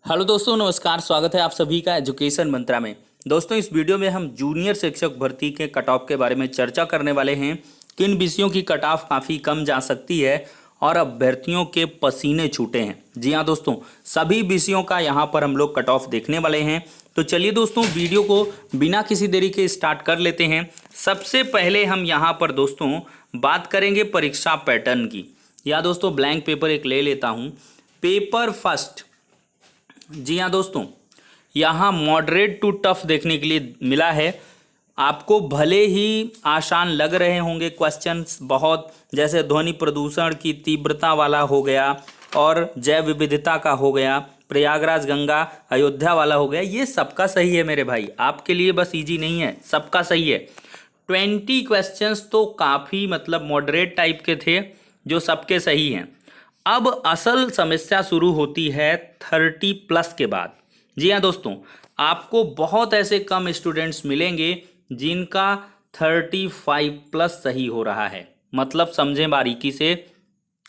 Hello दोस्तों, नमस्कार। स्वागत है आप सभी का एजुकेशन मंत्रा में। दोस्तों, इस वीडियो में हम जूनियर शिक्षक भर्ती के कट ऑफ के बारे में चर्चा करने वाले हैं। किन विषयों की कट ऑफ काफ़ी कम जा सकती है और अभ्यर्थियों के पसीने छूटे हैं। जी हाँ दोस्तों, सभी विषयों का यहाँ पर हम लोग कट ऑफ देखने वाले हैं। तो चलिए दोस्तों, वीडियो को बिना किसी देरी के स्टार्ट कर लेते हैं। सबसे पहले हम यहाँ पर दोस्तों बात करेंगे परीक्षा पैटर्न की। या दोस्तों, ब्लैंक पेपर एक ले लेता हूँ। पेपर फर्स्ट, जी हाँ दोस्तों, यहाँ मॉडरेट टू टफ देखने के लिए मिला है। आपको भले ही आसान लग रहे होंगे क्वेश्चंस बहुत, जैसे ध्वनि प्रदूषण की तीव्रता वाला हो गया और जैव विविधता का हो गया, प्रयागराज गंगा अयोध्या वाला हो गया। ये सबका सही है मेरे भाई, आपके लिए बस इजी नहीं है, सबका सही है। 20 क्वेश्चंस तो काफ़ी मतलब मॉडरेट टाइप के थे जो सबके सही हैं। अब असल समस्या शुरू होती है 30+ के बाद। जी हाँ दोस्तों, आपको बहुत ऐसे कम स्टूडेंट्स मिलेंगे जिनका 35+ सही हो रहा है। मतलब समझें बारीकी से,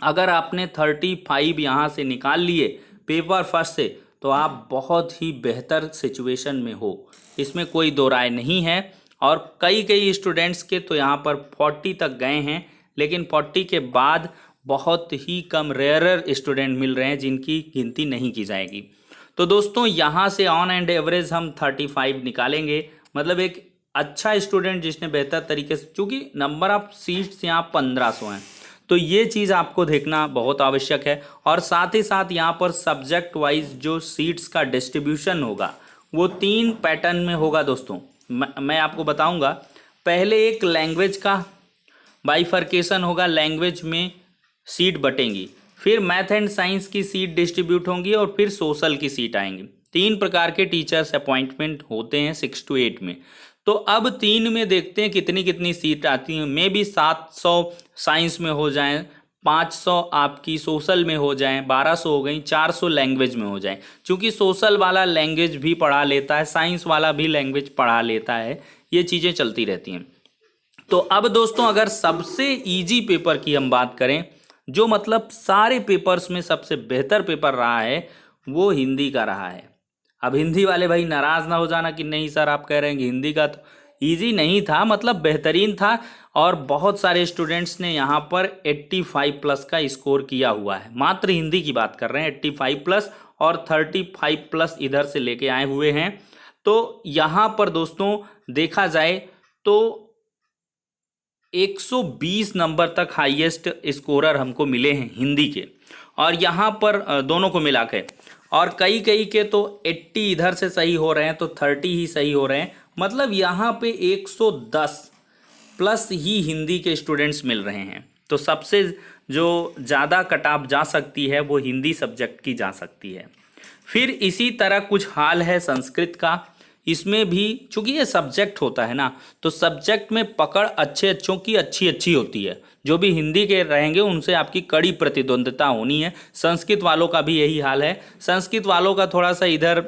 अगर आपने 35 यहाँ से निकाल लिए पेपर फर्स्ट से, तो आप बहुत ही बेहतर सिचुएशन में हो, इसमें कोई दो राय नहीं है। और कई स्टूडेंट्स के तो यहाँ पर 40 तक गए हैं, लेकिन 40 के बाद बहुत ही कम रेयरर स्टूडेंट मिल रहे हैं जिनकी गिनती नहीं की जाएगी। तो दोस्तों, यहाँ से ऑन एंड एवरेज हम 35 निकालेंगे। मतलब एक अच्छा स्टूडेंट जिसने बेहतर तरीके से, चूँकि नंबर ऑफ सीट्स यहाँ 1500 हैं, तो ये चीज़ आपको देखना बहुत आवश्यक है। और साथ ही साथ यहाँ पर सब्जेक्ट वाइज जो सीट्स का डिस्ट्रीब्यूशन होगा वो 3 पैटर्न में होगा दोस्तों। मैं आपको बताऊँगा। पहले एक लैंग्वेज का बाइफर्केशन होगा, लैंग्वेज में सीट बटेंगी, फिर मैथ एंड साइंस की सीट डिस्ट्रीब्यूट होंगी और फिर सोशल की सीट आएंगी। 3 प्रकार के टीचर्स अपॉइंटमेंट होते हैं 6 to 8 में। तो अब 3 में देखते हैं कितनी कितनी सीट आती हैं। मे बी 700 साइंस में हो जाएं, 500 आपकी सोशल में हो जाएं, 1200 हो गई, 400 लैंग्वेज में हो जाएं। क्योंकि सोशल वाला लैंग्वेज भी पढ़ा लेता है, साइंस वाला भी लैंग्वेज पढ़ा लेता है, ये चीज़ें चलती रहती हैं। तो अब दोस्तों, अगर सबसे ईजी पेपर की हम बात करें, जो मतलब सारे पेपर्स में सबसे बेहतर पेपर रहा है, वो हिंदी का रहा है। अब हिंदी वाले भाई नाराज ना हो जाना कि नहीं सर आप कह रहे हैं कि हिंदी का तो इजी नहीं था, मतलब बेहतरीन था। और बहुत सारे स्टूडेंट्स ने यहाँ पर 85+ का स्कोर किया हुआ है। मात्र हिंदी की बात कर रहे हैं, 85+ और 35+ इधर से लेके आए हुए हैं। तो यहाँ पर दोस्तों देखा जाए तो 120 नंबर तक हाईएस्ट स्कोरर हमको मिले हैं हिंदी के, और यहाँ पर दोनों को मिला के। और कई के तो 80 इधर से सही हो रहे हैं, तो 30 ही सही हो रहे हैं। मतलब यहाँ पे 110+ ही हिंदी के स्टूडेंट्स मिल रहे हैं। तो सबसे जो ज़्यादा कटाव जा सकती है वो हिंदी सब्जेक्ट की जा सकती है। फिर इसी तरह कुछ हाल है संस्कृत का। इसमें भी चूंकि ये सब्जेक्ट होता है ना, तो सब्जेक्ट में पकड़ अच्छों की अच्छी होती है। जो भी हिंदी के रहेंगे उनसे आपकी कड़ी प्रतिद्वंद्विता होनी है। संस्कृत वालों का भी यही हाल है। संस्कृत वालों का थोड़ा सा इधर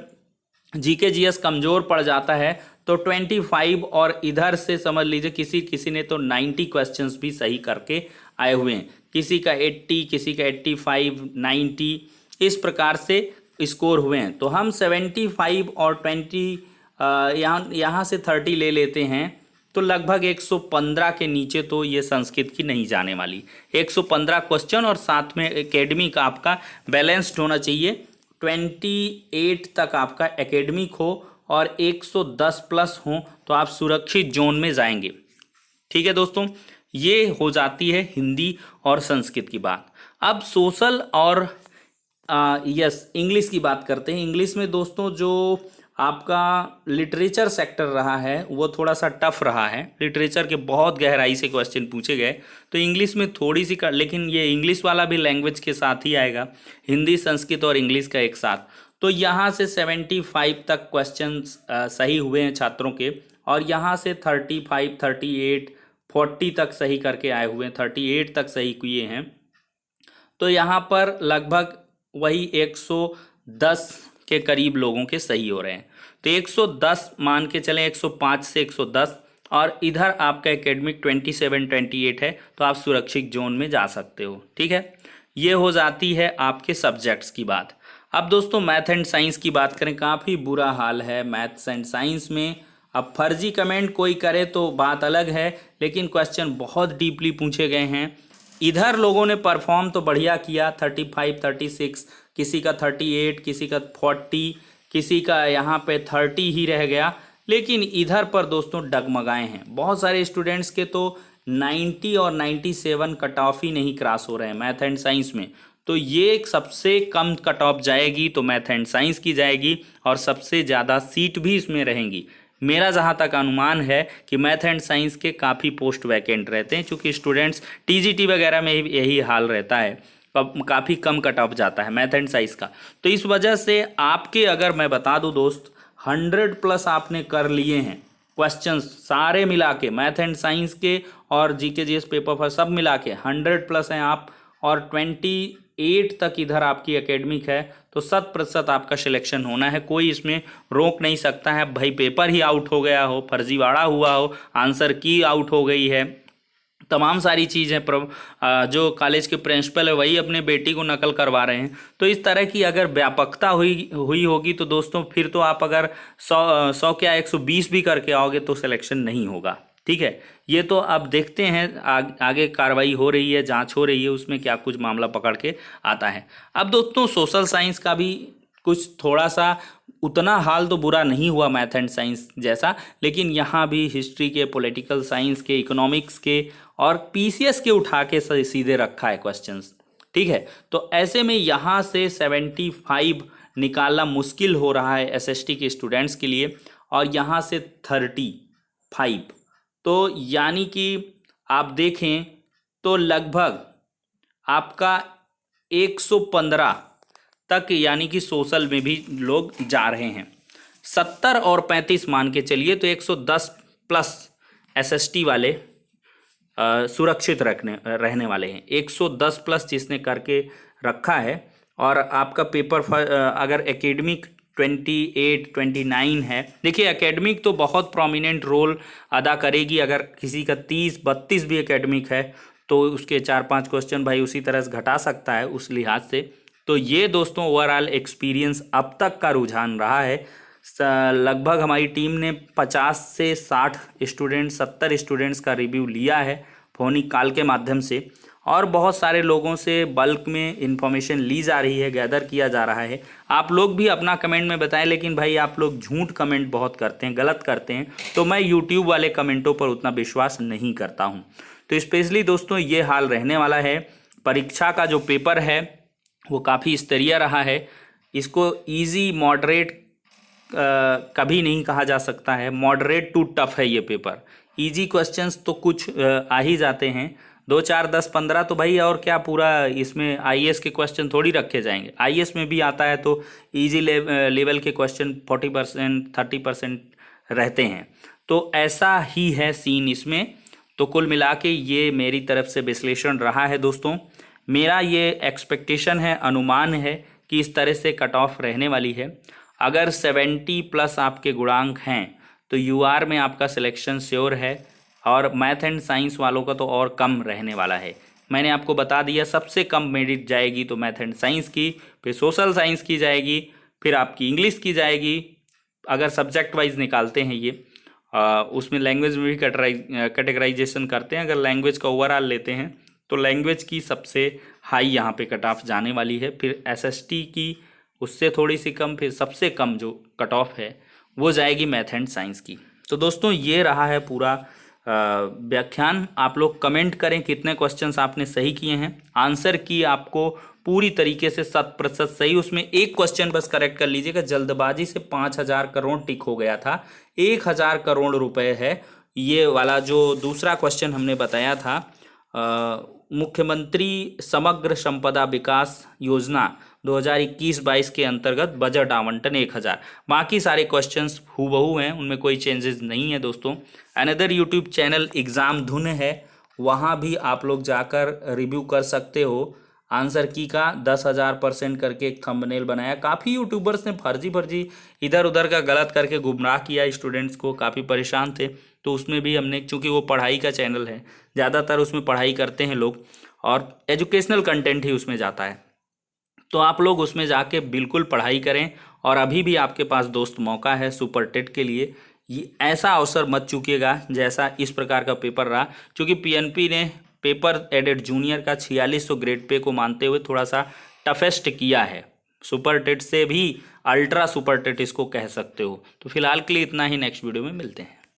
जीके जीएस कमज़ोर पड़ जाता है, तो 25 और इधर से समझ लीजिए किसी ने तो 90 क्वेश्चंस भी सही करके आए हुए हैं। किसी का 80, किसी का 85, 90, इस प्रकार से स्कोर हुए हैं। तो हम 75 और 20 यहाँ से 30 ले लेते हैं, तो लगभग 115 के नीचे तो ये संस्कृत की नहीं जाने वाली। 115 क्वेश्चन और साथ में एकेडमी का आपका बैलेंस्ड होना चाहिए। 28 तक आपका एकेडमिक हो और 110+ हो, तो आप सुरक्षित जोन में जाएंगे। ठीक है दोस्तों, ये हो जाती है हिंदी और संस्कृत की बात। अब सोशल और इंग्लिश की बात करते हैं। इंग्लिश में दोस्तों जो आपका लिटरेचर सेक्टर रहा है वो थोड़ा सा टफ रहा है। लिटरेचर के बहुत गहराई से क्वेश्चन पूछे गए, तो इंग्लिश में थोड़ी सी लेकिन ये इंग्लिश वाला भी लैंग्वेज के साथ ही आएगा, हिंदी संस्कृत और इंग्लिश का एक साथ। तो यहाँ से 75 तक क्वेश्चन सही हुए हैं छात्रों के, और यहाँ से 35, 38, 40 तक सही करके आए हुए हैं, 38 तक सही किए हैं। तो यहाँ पर लगभग वही 110 के करीब लोगों के सही हो रहे हैं। तो 110 मान के चलें, 105 से 110, और इधर आपका एकेडमिक 27, 28 है, तो आप सुरक्षित जोन में जा सकते हो। ठीक है, ये हो जाती है आपके सब्जेक्ट्स की बात। अब दोस्तों मैथ एंड साइंस की बात करें, काफ़ी बुरा हाल है मैथ्स एंड साइंस में। अब फर्जी कमेंट कोई करे तो बात अलग है, लेकिन क्वेश्चन बहुत डीपली पूछे गए हैं। इधर लोगों ने परफॉर्म तो बढ़िया किया, 35 36, किसी का 38, किसी का 40, किसी का यहाँ पे 30 ही रह गया। लेकिन इधर पर दोस्तों डगमगाए हैं बहुत सारे स्टूडेंट्स के, तो 90 और 97 कट ऑफ ही नहीं क्रॉस हो रहे हैं मैथ एंड साइंस में। तो ये एक सबसे कम कट ऑफ जाएगी तो मैथ एंड साइंस की जाएगी, और सबसे ज़्यादा सीट भी इसमें रहेंगी। मेरा जहाँ तक अनुमान है कि मैथ एंड साइंस के काफ़ी पोस्ट वैकेंट रहते हैं, क्योंकि स्टूडेंट्स टीजीटी वगैरह में यही हाल रहता है, काफ़ी कम कट ऑफ जाता है मैथ एंड साइंस का। तो इस वजह से आपके, अगर मैं बता दूं दोस्त, 100+ आपने कर लिए हैं क्वेश्चंस सारे मिला के, मैथ एंड साइंस के और जीके जीएस पेपर पर सब मिला के 100+ हैं आप, और 28 तक इधर आपकी एकेडमिक है, तो 100% आपका सिलेक्शन होना है। कोई इसमें रोक नहीं सकता है। भाई पेपर ही आउट हो गया हो, फर्जीवाड़ा हुआ हो, आंसर की आउट हो गई है, तमाम सारी चीज़ें जो कॉलेज के प्रिंसिपल है वही अपने बेटी को नकल करवा रहे हैं। तो इस तरह की अगर व्यापकता हुई होगी तो दोस्तों फिर तो आप अगर 100 क्या 120 भी करके आओगे तो सिलेक्शन नहीं होगा। ठीक है, ये तो अब देखते हैं आगे कार्रवाई हो रही है, जांच हो रही है, उसमें क्या कुछ मामला पकड़ के आता है। अब दोस्तों सोशल साइंस का भी कुछ थोड़ा सा, उतना हाल तो बुरा नहीं हुआ मैथ एंड साइंस जैसा, लेकिन यहाँ भी हिस्ट्री के, पॉलिटिकल साइंस के, इकोनॉमिक्स के और पीसीएस के उठा के सीधे रखा है क्वेश्चंस। ठीक है, तो ऐसे में यहाँ से 75 निकालना मुश्किल हो रहा है एसएसटी के स्टूडेंट्स के लिए, और यहाँ से 35, तो यानी कि आप देखें तो लगभग आपका 115 तक, यानी कि सोशल में भी लोग जा रहे हैं। 70 और 35 मान के चलिए तो 110+ एसएसटी वाले सुरक्षित रहने वाले हैं। 110+ जिसने करके रखा है, और आपका पेपर अगर एकेडमिक 28 29 है, देखिए एकेडमिक तो बहुत प्रोमिनेंट रोल अदा करेगी। अगर किसी का 30 32 भी एकेडमिक है तो उसके 4-5 क्वेश्चन भाई उसी तरह से घटा सकता है उस लिहाज से। तो ये दोस्तों ओवरऑल एक्सपीरियंस अब तक का रुझान रहा है। लगभग हमारी टीम ने 50 से 60 स्टूडेंट, 70 स्टूडेंट्स का रिव्यू लिया है फ़ोनी कॉल के माध्यम से, और बहुत सारे लोगों से बल्क में इंफॉर्मेशन ली जा रही है, गैदर किया जा रहा है। आप लोग भी अपना कमेंट में बताएं, लेकिन भाई आप लोग झूठ कमेंट बहुत करते हैं, गलत करते हैं, तो मैं यूट्यूब वाले कमेंटों पर उतना विश्वास नहीं करता हूं। तो स्पेशली दोस्तों ये हाल रहने वाला है। परीक्षा का जो पेपर है वो काफ़ी स्तरीय रहा है। इसको ईजी मॉडरेट कभी नहीं कहा जा सकता है, मॉडरेट टू टफ है ये पेपर। इजी क्वेश्चंस तो कुछ आ ही जाते हैं, 2 4 10 15, तो भाई और क्या पूरा इसमें आईएएस के क्वेश्चन थोड़ी रखे जाएंगे। आईएएस में भी आता है तो इजी लेवल के क्वेश्चन 40% 30% रहते हैं। तो ऐसा ही है सीन इसमें। तो कुल मिला के ये मेरी तरफ से विश्लेषण रहा है दोस्तों। मेरा ये एक्सपेक्टेशन है, अनुमान है कि इस तरह से कट ऑफ रहने वाली है। अगर 70+ आपके गुणांक हैं तो यूआर में आपका सिलेक्शन श्योर है, और मैथ एंड साइंस वालों का तो और कम रहने वाला है। मैंने आपको बता दिया सबसे कम मेरिट जाएगी तो मैथ एंड साइंस की, फिर सोशल साइंस की जाएगी, फिर आपकी इंग्लिश की जाएगी। अगर सब्जेक्ट वाइज निकालते हैं ये, उसमें लैंग्वेज में भी कैटेगराइजेशन करते हैं। अगर लैंग्वेज का ओवरऑल लेते हैं तो लैंग्वेज की सबसे हाई यहाँ पे कट ऑफ जाने वाली है, फिर एसएसटी की उससे थोड़ी सी कम, फिर सबसे कम जो कट ऑफ है वो जाएगी मैथ एंड साइंस की। तो दोस्तों ये रहा है पूरा व्याख्यान। आप लोग कमेंट करें कितने क्वेश्चंस आपने सही किए हैं। आंसर की आपको पूरी तरीके से 100% सही, उसमें एक क्वेश्चन बस करेक्ट कर लीजिएगा, जल्दबाजी से 5000 करोड़ टिक हो गया था, 1000 करोड़ रुपए है ये वाला। जो दूसरा क्वेश्चन हमने बताया था, मुख्यमंत्री समग्र संपदा विकास योजना 2021-22 के अंतर्गत बजट आवंटन 1000, बाकी सारे क्वेश्चंस हूबहू हैं, उनमें कोई चेंजेस नहीं है दोस्तों। अनदर यूट्यूब चैनल एग्ज़ाम धुन है, वहाँ भी आप लोग जाकर रिव्यू कर सकते हो। आंसर की का 10,000% करके एक थंबनेल बनाया। काफ़ी यूट्यूबर्स ने फर्जी इधर उधर का गलत करके गुमराह किया स्टूडेंट्स को, काफ़ी परेशान थे। तो उसमें भी हमने, चूँकि वो पढ़ाई का चैनल है, ज़्यादातर उसमें पढ़ाई करते हैं लोग और एजुकेशनल कंटेंट ही उसमें जाता है, तो आप लोग उसमें जाके बिल्कुल पढ़ाई करें। और अभी भी आपके पास दोस्त मौका है सुपर टेट के लिए, ये ऐसा अवसर मत चूकिएगा जैसा इस प्रकार का पेपर रहा। क्योंकि पीएनपी ने पेपर एडेड जूनियर का 4600 ग्रेड पे को मानते हुए थोड़ा सा टफेस्ट किया है। सुपर टेट से भी अल्ट्रा सुपर टेट इसको कह सकते हो। तो फिलहाल के लिए इतना ही, नेक्स्ट वीडियो में मिलते हैं।